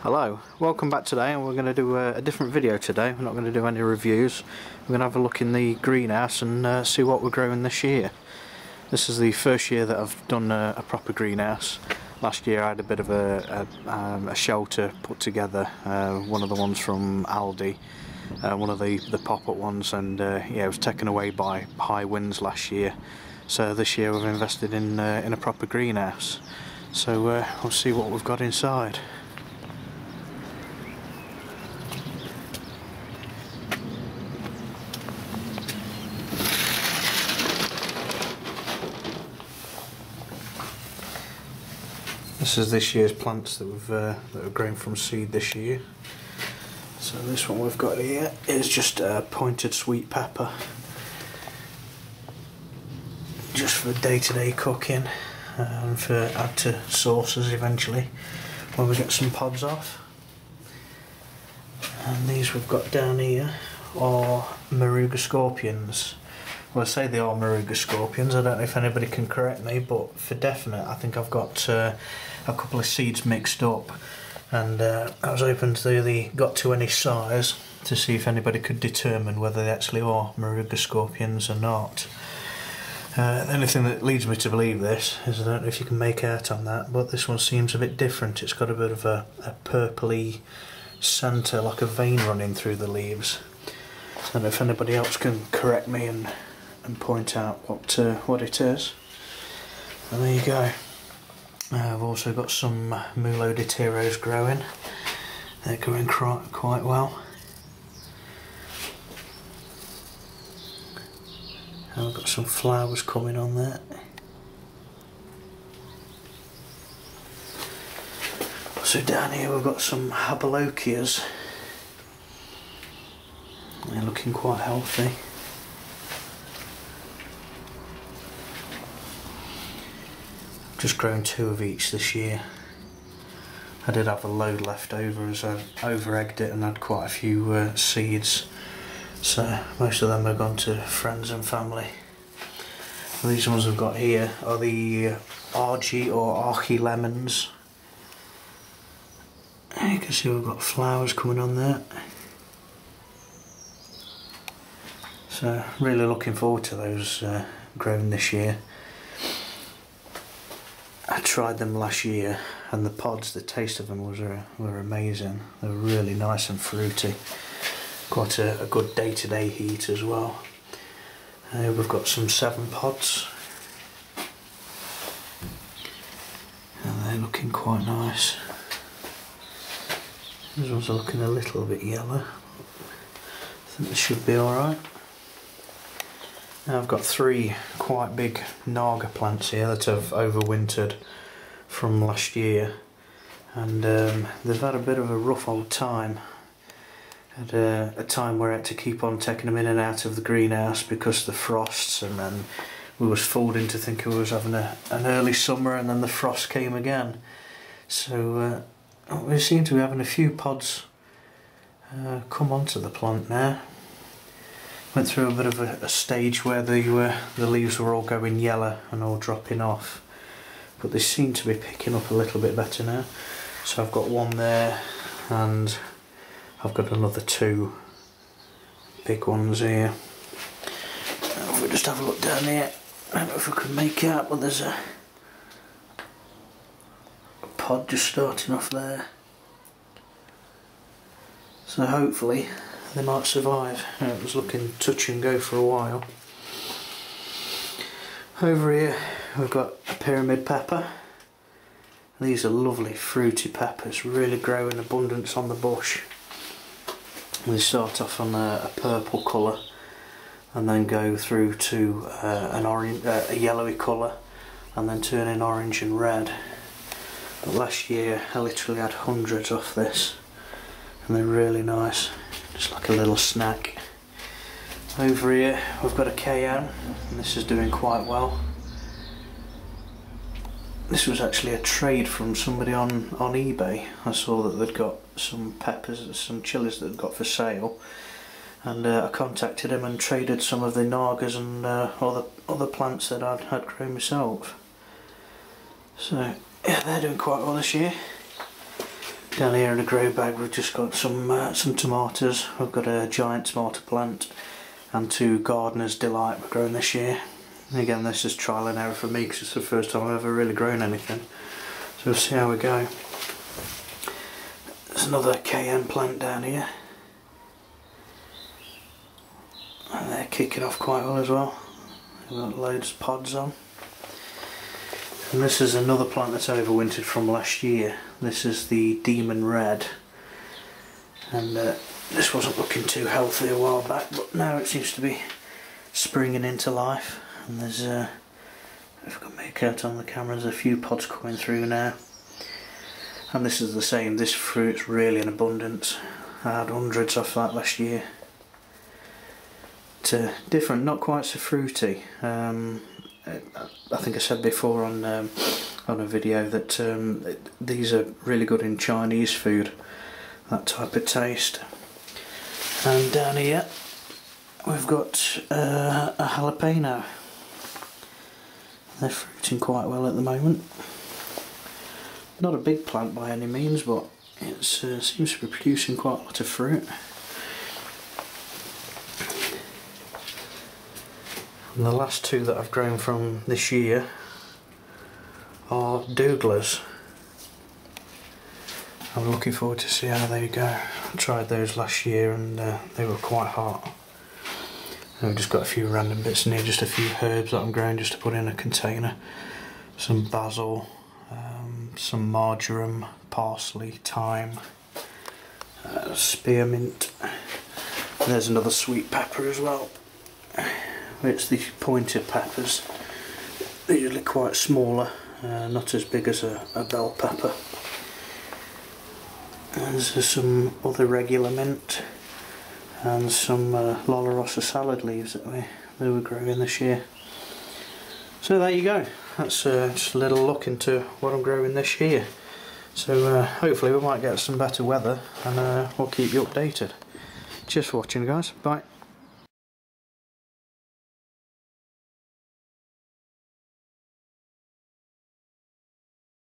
Hello, welcome back today, and we're going to do a different video today. We're not going to do any reviews. We're going to have a look in the greenhouse and see what we're growing this year. This is the first year that I've done a proper greenhouse. Last year I had a bit of a shelter put together, one of the ones from Aldi, one of the pop-up ones, and yeah, it was taken away by high winds last year. So this year we've invested in a proper greenhouse. So we'll see what we've got inside. This is this year's plants that we've grown from seed this year. So this one we've got here is just a pointed sweet pepper, just for day-to-day cooking and for add to sauces eventually when we get some pods off. And these we've got down here are Moruga scorpions. Well, I say they are Moruga scorpions. I don't know if anybody can correct me, but for definite I think I've got a couple of seeds mixed up, and I was hoping they got to any size to see if anybody could determine whether they actually are Moruga scorpions or not. The only thing that leads me to believe this is I don't know if you can make out on that, but this one seems a bit different. It's got a bit of a purpley centre, like a vein running through the leaves. I don't know if anybody else can correct me and point out what it is. And there you go. I've also got some Mulo de Tiros growing. They're going quite well. And I've got some flowers coming on there. So down here we've got some Habalokias. They're looking quite healthy. Just grown 2 of each this year. I did have a load left over as I over-egged it and had quite a few seeds, so most of them have gone to friends and family. And these ones I've got here are the Argy or Archie lemons. And you can see we've got flowers coming on there. So really looking forward to those growing this year. I tried them last year, and the pods, the taste of them were amazing. They were really nice and fruity. Quite a good day-to-day heat as well. We've got some 7 pods, and they're looking quite nice. These ones are looking a little bit yellow. I think they should be alright. Now I've got 3 quite big Naga plants here that have overwintered from last year, and they've had a bit of a rough old time. At a time where I had to keep on taking them in and out of the greenhouse because of the frosts, and then we was fooled into thinking we was having an early summer, and then the frost came again. So we seem to be having a few pods come onto the plant now. Went through a bit of a stage where the leaves were all going yellow and all dropping off, but they seem to be picking up a little bit better now. So I've got 1 there, and I've got another 2 big ones here. If we just have a look down here, I don't know if we can make out, but there's a pod just starting off there. So hopefully they might survive. It was looking touch and go for a while. Over here we've got a pyramid pepper. These are lovely fruity peppers, really grow in abundance on the bush. They start off on a purple colour and then go through to an orange, a yellowy colour, and then turn in orange and red. But last year I literally had hundreds off this, and they're really nice. Just like a little snack. Over here we've got a cayenne, and this is doing quite well. This was actually a trade from somebody on eBay. I saw that they'd got some peppers, some chilies that they'd got for sale, and I contacted him and traded some of the Nagas and other plants that I'd had grown myself. So yeah, they're doing quite well this year. Down here in a grow bag we've just got some tomatoes. We've got a giant tomato plant and 2 Gardener's Delight we're growing this year. And again, this is trial and error for me because it's the first time I've ever really grown anything. So we'll see how we go. There's another cayenne plant down here. And they're kicking off quite well as well. We've got loads of pods on. And this is another plant that's overwintered from last year. This is the Demon Red. And this wasn't looking too healthy a while back, but now it seems to be springing into life. And there's, if I can make out on the camera, there's a few pods coming through now. And this is the same, this fruit's really in abundance. I had hundreds off that last year. It's different, not quite so fruity. I think I said before on a video that these are really good in Chinese food, that type of taste. And down here we've got a jalapeno. They're fruiting quite well at the moment. Not a big plant by any means, but it seems to be producing quite a lot of fruit. And the last 2 that I've grown from this year are douglers. I'm looking forward to see how they go. I tried those last year and they were quite hot. And we've just got a few random bits in here, just a few herbs that I'm growing just to put in a container. Some basil, some marjoram, parsley, thyme, spearmint. And there's another sweet pepper as well. It's the pointed peppers. They're usually quite smaller, not as big as a bell pepper. And there's some other regular mint and some Lolla Rossa salad leaves that we were growing this year. So there you go. That's just a little look into what I'm growing this year. So hopefully we might get some better weather and we'll keep you updated. Cheers for watching, guys. Bye.